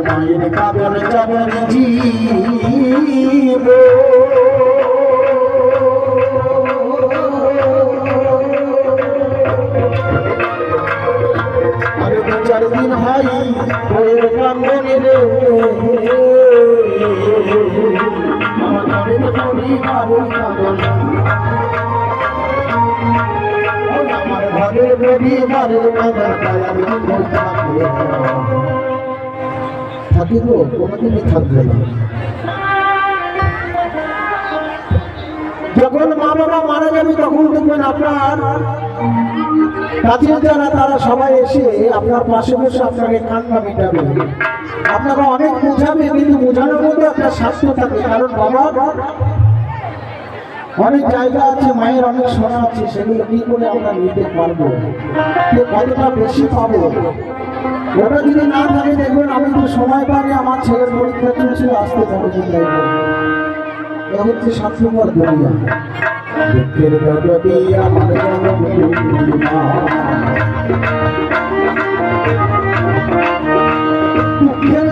মায়ের কাবর যাবার জীব আরে 2-4 দিন হয় বইয়ের কান্দনে রে আমার পরিবারের কাঁদন আমার ঘরের পরিবারের কাঁদন থাকিব কোনোদিনই থাকবে না। যখন মা বাবা মারা যাবে তখন দেখবেন আপনার কাছের যারা তারা সবাই এসে আপনার পাশে বসে আপনাকে কান্না মেটাবে, আপনারা অনেক বোঝাবে, কিন্তু বোঝানোর মধ্যে একটা স্বাস্থ্য থাকে। কারণ বাবা অনেক জায়গা আছে, মায়ের অনেক সোনা আছে, সেগুলো কি করে আমরা নিতে পারবো, কতটা বেশি পাবো, ওটা যদি না থাকে দেখবেন আমি তো সময় পাইনি, আমার ছেলের পরীক্ষা চলছিল, আসতে পারবো এ হচ্ছে স্বার্থপর দুনিয়া। দুঃখের জগতে আমার দুঃখের